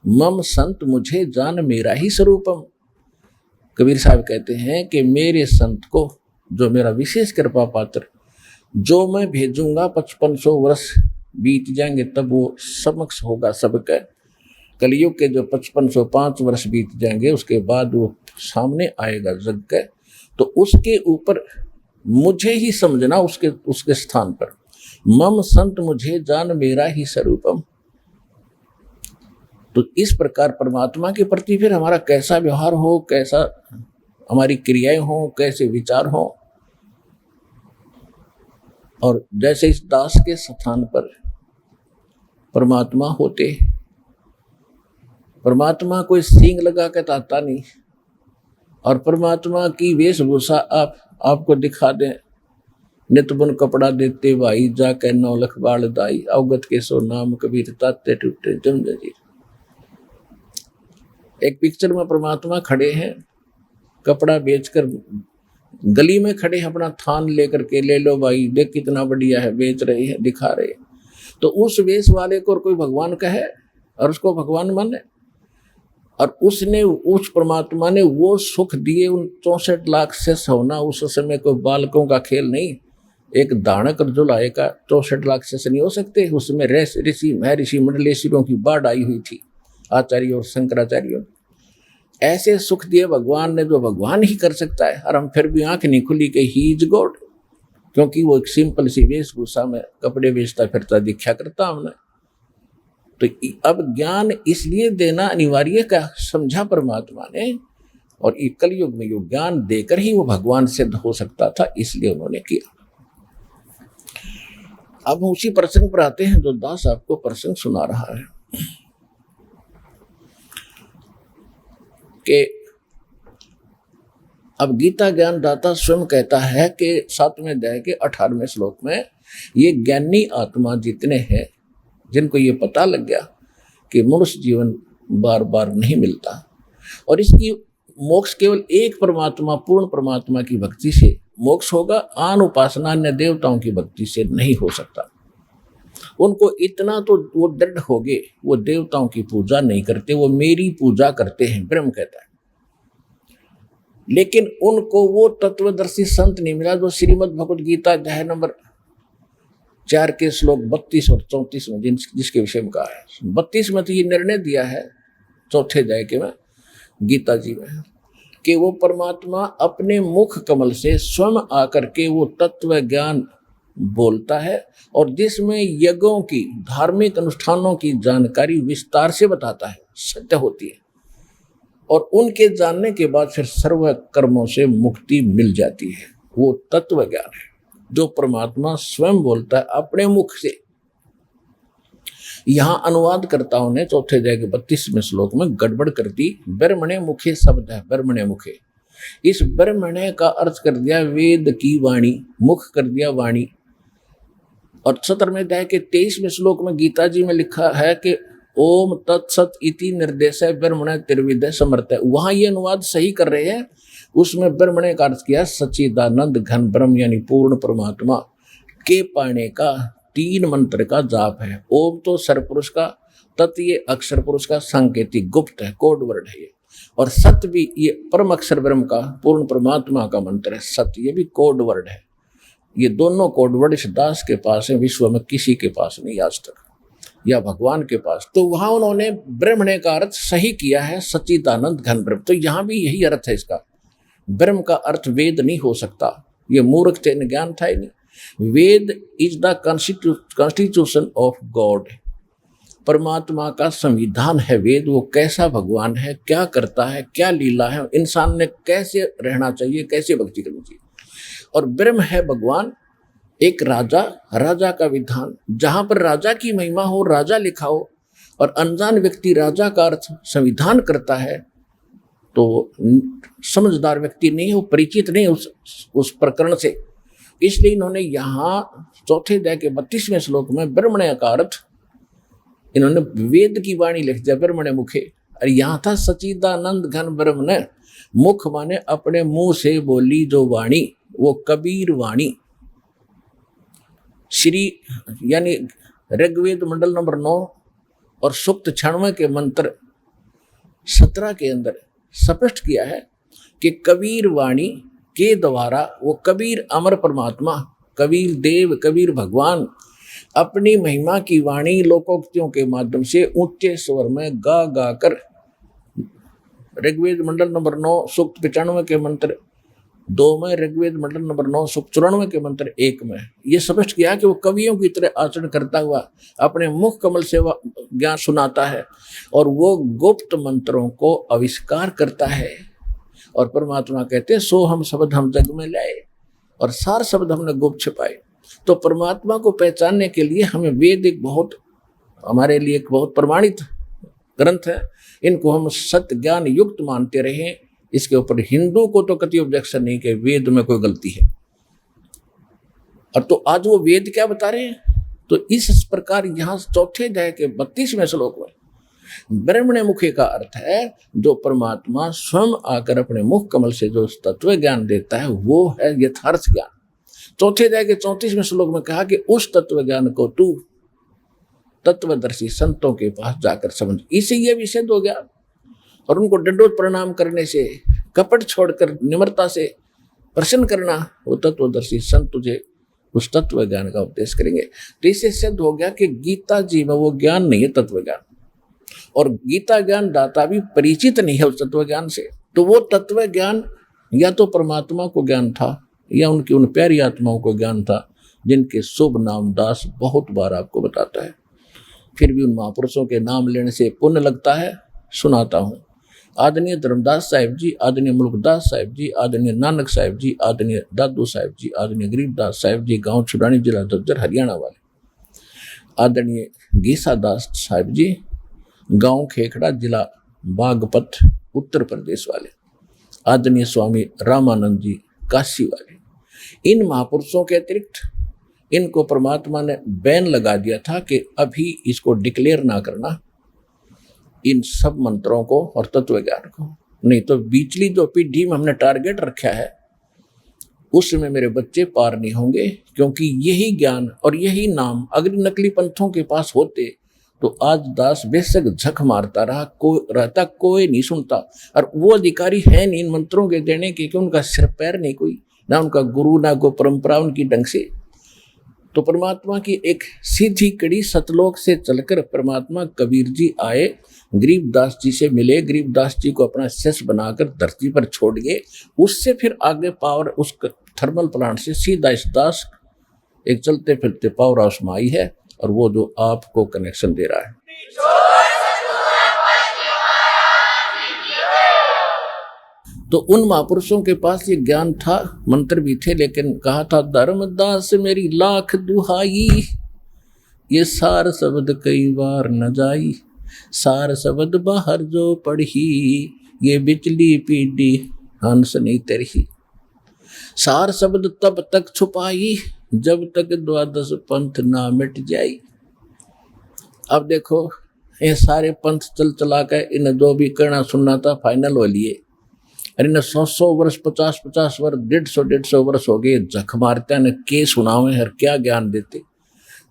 मम संत मुझे जान मेरा ही स्वरूपम। कबीर साहब कहते हैं कि मेरे संत को, जो मेरा विशेष कृपा पात्र, जो मैं भेजूंगा 5500 वर्ष बीत जाएंगे तब वो समक्ष होगा सबके। कलयुग के जो 5505 वर्ष बीत जाएंगे उसके बाद वो सामने आएगा जग के, तो उसके ऊपर मुझे ही समझना, उसके स्थान पर। मम संत मुझे जान मेरा ही स्वरूपम। तो इस प्रकार परमात्मा के प्रति फिर हमारा कैसा व्यवहार हो, कैसा हमारी क्रियाएं हो, कैसे विचार हो, और जैसे इस दास के स्थान पर परमात्मा होते, परमात्मा कोई सींग लगा के आता नहीं, और परमात्मा की वेशभूषा आपको दिखा दें, नित बुन कपड़ा देते भाई, जाके 9 लख बाल दाई, अवगत के सो नाम कबीर ताते टूटे जम जंजीर। एक पिक्चर में परमात्मा खड़े हैं, कपड़ा बेचकर गली में खड़े हैं, अपना थान लेकर के, ले लो भाई देख कितना बढ़िया है, बेच रहे हैं, दिखा रहे हैं। तो उस वेश वाले को कोई भगवान कहे और उसको भगवान माने, और उसने, उस परमात्मा ने वो सुख दिए उन 64 लाख से सोना। उस समय कोई बालकों का खेल नहीं, एक दानक जुलाए का 64 लाख से नहीं हो सकते। उसमें ऋषि महर्षि मंडलेश्वरों की बाढ़ आई हुई थी, आचार्य और शंकराचार्यों। ऐसे सुख दिए भगवान ने जो भगवान ही कर सकता है, और हम फिर भी आंख नहीं खुली कि ही इज गॉड, क्योंकि वो एक सिंपल सी वेशभूषा में कपड़े बेचता फिरता दिखा करता हमने। तो अब ज्ञान इसलिए देना अनिवार्य का समझा परमात्मा ने, और ये कलयुग में ये ज्ञान देकर ही वो भगवान सिद्ध हो सकता था, इसलिए उन्होंने किया। अब हम उसी प्रसंग पर आते हैं जो दास आपको प्रसंग सुना रहा है कि अब गीता ज्ञान दाता स्वयं कहता है कि 7वें अध्याय के 18वें श्लोक में, ये ज्ञानी आत्मा जितने हैं जिनको ये पता लग गया कि मनुष्य जीवन बार बार नहीं मिलता, और इसकी मोक्ष केवल एक परमात्मा, पूर्ण परमात्मा की भक्ति से मोक्ष होगा, आन उपासना अन्य देवताओं की भक्ति से नहीं हो सकता। उनको इतना तो वो दृढ़ हो गए, वो देवताओं की पूजा नहीं करते, वो मेरी पूजा करते हैं, ब्रह्म कहता है। लेकिन उनको वो तत्वदर्शी संत नहीं मिला जो श्रीमद् भगवद गीता अध्याय नंबर 4 के श्लोक 32 और 34 में जिसके विषय में कहा है। 32 में तो ये निर्णय दिया है 4थे अध्याय के में गीता जी में, कि वो परमात्मा अपने मुख कमल से स्वयं आकर के वो तत्व ज्ञान बोलता है, और जिसमें यज्ञों की, धार्मिक अनुष्ठानों की जानकारी विस्तार से बताता है, सत्य होती है, और उनके जानने के बाद फिर सर्व कर्मों से मुक्ति मिल जाती है। वो तत्व ज्ञान है जो परमात्मा स्वयं बोलता है अपने मुख से। यहां अनुवादकर्ताओं ने 4थे अध्याय के 32वें श्लोक में गड़बड़ कर दी। ब्रह्मणे मुखे शब्द है, ब्रह्मणे मुखे, इस ब्रह्मणे का अर्थ कर दिया वेद की वाणी, मुख कर दिया वाणी। और 17वें अध्याय के 23वें श्लोक में गीता जी में लिखा है कि ओम तत्सत इति निर्देश ब्रह्मणे त्रिविध समर्थ है। वहां ये अनुवाद सही कर रहे हैं, उसमें ब्रह्मणे का अर्थ किया सच्चिदानंद घन ब्रह्म, यानी पूर्ण परमात्मा के पाने का 3 मंत्र का जाप है। ओम तो सरपुरुष का, तत् ये अक्षर पुरुष का सांकेतिक गुप्त है, कोड वर्ड है ये, और सत्य भी ये परम अक्षर ब्रह्म का, पूर्ण परमात्मा का मंत्र है। सत्य ये भी कोड वर्ड है। ये दोनों कोड वर्ड इस दास के पास है, विश्व में किसी के पास नहीं आज तक, या भगवान के पास। तो वहां उन्होंने ब्रह्मणे का अर्थ सही किया है, सच्चिदानंद घन ब्रह्म। तो यहां भी यही अर्थ है इसका। ब्रह्म का अर्थ वेद नहीं हो सकता, ये मूर्ख थे, ज्ञान था ही नहीं। Ved is the constitution of God. परमात्मा का संविधान है वेद, वो कैसा भगवान है, क्या करता है, क्या लीला है, इंसान ने कैसे रहना चाहिए, कैसे भक्ति करनी चाहिए। और ब्रह्म है भगवान, एक राजा, राजा का विधान, जहां पर राजा की महिमा हो, राजा लिखा हो, और अनजान व्यक्ति राजा का अर्थ संविधान करता है, तो समझदार व्यक्ति नहीं, वो परिचित नहीं उस प्रकरण से। इसलिए इन्होंने यहाँ चौथे अध्याय के 32वें श्लोक में ब्रह्मण्य का अर्थ इन्होंने वेद की वाणी लिख दिया, ब्रह्मण्य मुखे। और यहाँ था सचिदानंद घन ब्रह्मण्य, मुख माने अपने मुंह से बोली जो वाणी, वो कबीर वाणी। श्री यानी ऋग्वेद मंडल नंबर 9 और सूक्त 96 के मंत्र 17 के अंदर स्पष्ट किया है कि कबीर वाणी के द्वारा वो कबीर अमर परमात्मा, कबीर देव, कबीर भगवान अपनी महिमा की वाणी लोकोक्तियों के माध्यम से ऊंचे स्वर में गा गा कर, ऋग्वेद मंडल नंबर 9 सूक्त 95 के मंत्र 2 में, ऋग्वेद मंडल नंबर 9 सूक्त 94 के मंत्र 1 में ये स्पष्ट किया कि वो कवियों की तरह आचरण करता हुआ अपने मुख कमल से ज्ञान सुनाता है और वो गुप्त मंत्रों को आविष्कार करता है। और परमात्मा कहते हैं सो हम शब्द हम जग में लाए, और सार शब्द हमने गुप्त छिपाए। तो परमात्मा को पहचानने के लिए हमें वेद एक बहुत, हमारे लिए एक बहुत प्रमाणित ग्रंथ है, इनको हम सत्य ज्ञान युक्त मानते रहें। इसके ऊपर हिंदू को तो कति ऑब्जेक्शन नहीं कि वेद में कोई गलती है। और तो आज वो वेद क्या बता रहे हैं, तो इस प्रकार यहाँ चौथे अध्याय के 32वें श्लोक में ब्रह्मण्य मुखे का अर्थ है जो परमात्मा स्वयं आकर अपने मुख कमल से जो तत्व ज्ञान देता है वो है यथार्थ ज्ञान। चौथे अध्याय के 34वें श्लोक में कहा कि उस तत्व ज्ञान को तू तत्वदर्शी संतों के पास जाकर समझ। इसे ये भी सिद्ध हो गया, और उनको दंडोत प्रणाम करने से, कपट छोड़कर निम्रता से प्रसन्न करना, वो तत्वदर्शी संत तुझे उस तत्व ज्ञान का उपदेश करेंगे। तो इससे सिद्ध हो गया कि गीता जी में वो ज्ञान नहीं है तत्व ज्ञान, और गीता ज्ञान दाता भी परिचित नहीं है उस तत्व ज्ञान से। तो वो तत्व ज्ञान या तो परमात्मा को ज्ञान था या उनकी उन प्यारी आत्माओं को ज्ञान था जिनके शुभ नाम दास बहुत बार आपको बताता है। फिर भी उन महापुरुषों के नाम लेने से पुण्य लगता है। सुनाता हूँ, आदरणीय धर्मदास साहिब जी, आदरणीय मुल्कदास साहिब जी, आदरणीय नानक साहिब जी, आदरणीय दादू साहिब जी, आदरणीय गरीबदास साहिब जी, गांव छुड़ानी, जिला झज्जर, हरियाणा वाले, आदरणीय गीसा दास साहिब जी, गांव खेखड़ा, जिला बागपत, उत्तर प्रदेश वाले, आदरणीय स्वामी रामानंद जी, काशी वाले। इन महापुरुषों के अतिरिक्त इनको परमात्मा ने बैन लगा दिया था कि अभी इसको डिक्लेयर ना करना, इन सब मंत्रों को और तत्व ज्ञान को, नहीं तो बीचली जो पीढ़ी में हमने टारगेट रखा है उसमें मेरे बच्चे पार नहीं होंगे। क्योंकि यही ज्ञान और यही नाम अगर नकली पंथों के पास होते तो आज दास बेशक झक मारता रहा, कोई नहीं सुनता। और वो अधिकारी है नहीं इन मंत्रों के देने के कि उनका सिर पैर नहीं कोई, ना उनका गुरु, ना कोई परंपरा उनकी ढंग से। तो परमात्मा की एक सीधी कड़ी सतलोक से चलकर परमात्मा कबीर जी आए, गरीबदास जी से मिले, गरीबदास जी को अपना शिष्य बनाकर धरती पर छोड़ गए। उससे फिर आगे पावर उस थर्मल प्लांट से सीधा इस दास एक चलते फिरते पावर हाउस में आई है, और वो जो आपको कनेक्शन दे रहा है। तो उन महापुरुषों के पास ये ज्ञान था, मंत्र भी थे, लेकिन कहा था धर्मदास मेरी लाख दुहाई, ये सार शब्द कई बार न जाई, सार शब्द बाहर जो पढ़ी, ये बिचली पीढ़ी हंस नहीं तरही, सार शब्द तब तक छुपाई जब तक द्वादश पंथ ना मिट जाई। अब देखो ये सारे पंथ चल चला कर इन्हें जो भी करना सुनना था फाइनल हो लिए, और इन्हें 100 वर्ष 50 वर्ष 150 वर्ष हो गए झक मारते ने के सुनावे और क्या ज्ञान देते।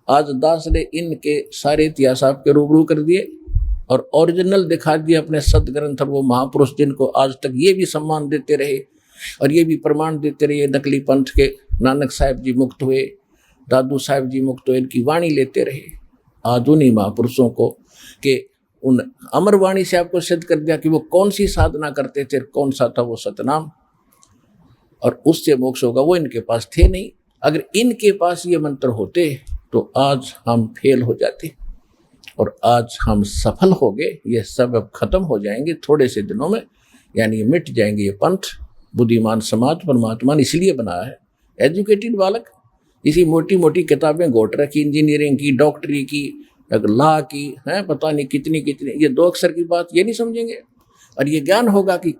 आज दास ने इनके सारे इतिहास आपके रूबरू कर दिए और ओरिजिनल दिखा दिए अपने सदग्रंथ, और वो महापुरुष जिनको आज तक ये भी सम्मान देते रहे और ये भी प्रमाण देते रहे नकली पंथ के, नानक साहिब जी मुक्त हुए, दादू साहिब जी मुक्त हुए, इनकी वाणी लेते रहे। आज उन्हीं महापुरुषों को के उन अमर वाणी से आपको सिद्ध कर दिया कि वो कौन सी साधना करते थे, कौन सा था वो सतनाम, और उससे मोक्ष होगा। वो इनके पास थे नहीं। अगर इनके पास ये मंत्र होते तो आज हम फेल हो जाते। और आज हम सफल हो गए। ये सब अब खत्म हो जाएंगे थोड़े से दिनों में, यानी मिट जाएंगे ये पंथ। बुद्धिमान समाज परमात्मा ने इसलिए बनाया है। एजुकेटेड बालक इसी मोटी मोटी किताबें घोट रखी, इंजीनियरिंग की, डॉक्टरी की, लॉ की, हैं पता नहीं कितनी कितनी, ये 2 अक्षर की बात ये नहीं समझेंगे। और ये ज्ञान होगा कि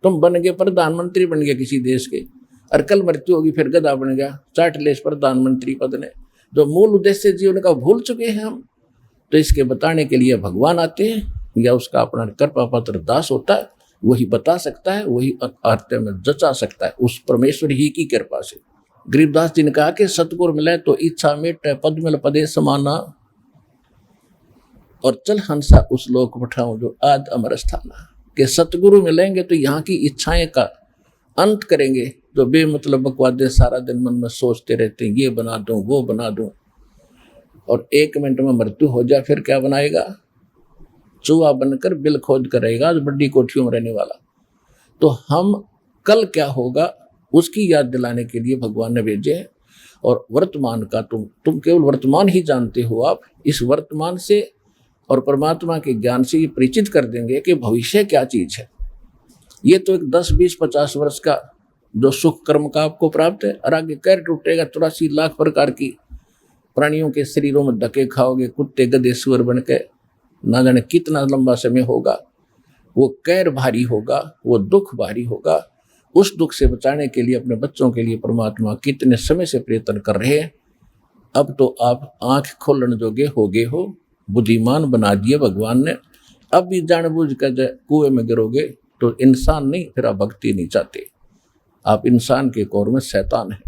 तुम बन गए प्रधानमंत्री, बन गए किसी देश के, और कल मृत्यु होगी फिर गधा बन गया, चाट ले इस प्रधानमंत्री पद ने। जो मूल उद्देश्य जीवन का भूल चुके हैं हम। तो इसके बताने के लिए भगवान आते हैं, या उसका अपना कृपा पात्र दास होता है, वही बता सकता है, वही आत्मा में जचा सकता है, उस परमेश्वर ही की कृपा से। गरीबदास जी ने कहा कि सतगुरु मिले तो इच्छा मिटे, पद मिल पदे समाना, और चल हंसा उस लोक पठाऊं जो आज अमर स्थाना। कि सतगुरु मिलेंगे तो यहाँ की इच्छाएं का अंत करेंगे, जो बेमतलब बकवादे सारा दिन मन में सोचते रहते हैं, ये बना दूं वो बना दूं, और 1 मिनट में मृत्यु हो जाए फिर क्या बनाएगा? चूहा बनकर बिल खोद कर रहेगा बड़ी कोठियों में रहने वाला। तो हम कल क्या होगा उसकी याद दिलाने के लिए भगवान ने भेजे हैं। और वर्तमान का तुम केवल वर्तमान ही जानते हो। आप इस वर्तमान से और परमात्मा के ज्ञान से ये परिचित कर देंगे कि भविष्य क्या चीज है। ये तो एक 10, 20, 50 वर्ष का जो सुख कर्म का आपको प्राप्त है, और आगे कैर टूटेगा 83 लाख प्रकार की प्राणियों के शरीरों में धक्के खाओगे, कुत्ते गधे सुअर बन के, ना जाने कितना लंबा समय होगा। वो कैर भारी होगा, वो दुख भारी होगा। उस दुख से बचाने के लिए अपने बच्चों के लिए परमात्मा कितने समय से प्रयत्न कर रहे हैं। अब तो आप आंख खोलने जोगे हो गए हो, बुद्धिमान बना दिए भगवान ने। अब भी जानबूझ कर कुएं में गिरोगे तो इंसान नहीं, फिर आप भक्ति नहीं चाहते, आप इंसान के कौर में शैतान है।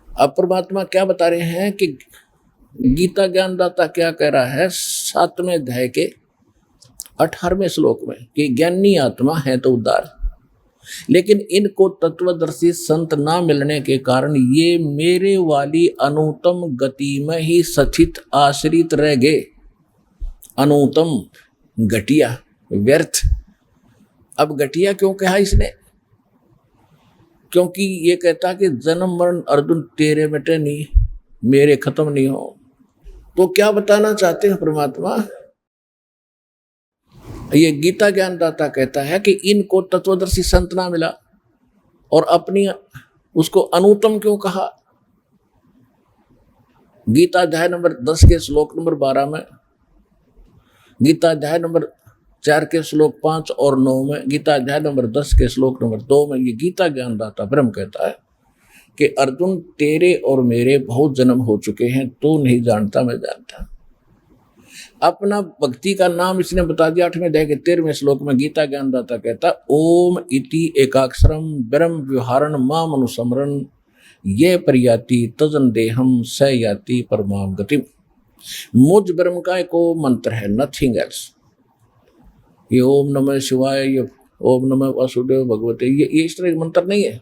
अब परमात्मा क्या बता रहे हैं कि गीता ज्ञानदाता क्या कह रहा है 7वें अध्याय के 18वें श्लोक में कि ज्ञानी आत्मा है तो उदार, लेकिन इनको तत्वदर्शी संत ना मिलने के कारण ये मेरे वाली अनुत्तम गति में ही सचित आश्रित रह गए। अनुत्तम, घटिया, व्यर्थ। अब घटिया क्यों कहा इसने? क्योंकि ये कहता कि जन्म मरण अर्जुन तेरे मिटे नहीं, मेरे खत्म नहीं हो। तो क्या बताना चाहते हैं परमात्मा? ये गीता ज्ञानदाता कहता है कि इनको तत्वदर्शी संत ना मिला, और अपनी उसको अनुत्तम क्यों कहा? गीता अध्याय नंबर 10 के श्लोक नंबर 12 में, गीता अध्याय नंबर 4 के श्लोक 5 और 9 में, गीता अध्याय नंबर 10 के श्लोक नंबर 2 में ये गीता ज्ञानदाता ब्रह्म कहता है कि अर्जुन तेरे और मेरे बहुत जन्म हो चुके हैं, तू नहीं जानता मैं जानता। अपना भक्ति का नाम इसने बता दिया 8वें अध्याय के 13वें श्लोक में। गीता ज्ञानदाता कहता ओम इति एकाक्षरम ब्रह्म व्यवहारण माम अनुसमरण ये परियाति तजन देहम स याति परमाम गतिम। मुझ ब्रह्म का एक मंत्र है, नथिंग एल्स। ये ओम नमः शिवाय, ये ओम नमः वासुदेव भगवते, ये इस तरह का मंत्र नहीं है।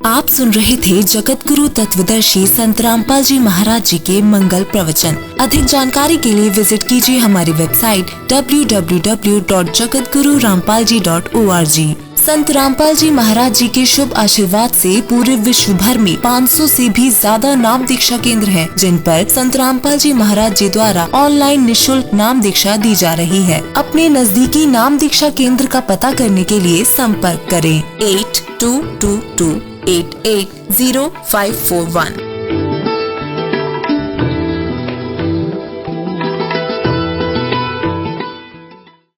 आप सुन रहे थे जगत गुरु तत्वदर्शी संत रामपाल जी महाराज जी के मंगल प्रवचन। अधिक जानकारी के लिए विजिट कीजिए हमारी वेबसाइट www.jagatgururampalji.org। संत रामपाल जी महाराज जी के शुभ आशीर्वाद से पूरे विश्व भर में 500 से भी ज्यादा नाम दीक्षा केंद्र हैं, जिन पर संत रामपाल जी महाराज जी द्वारा ऑनलाइन निःशुल्क नाम दीक्षा दी जा रही है। अपने नजदीकी नाम दीक्षा केंद्र का पता करने के लिए संपर्क करें 8222880541।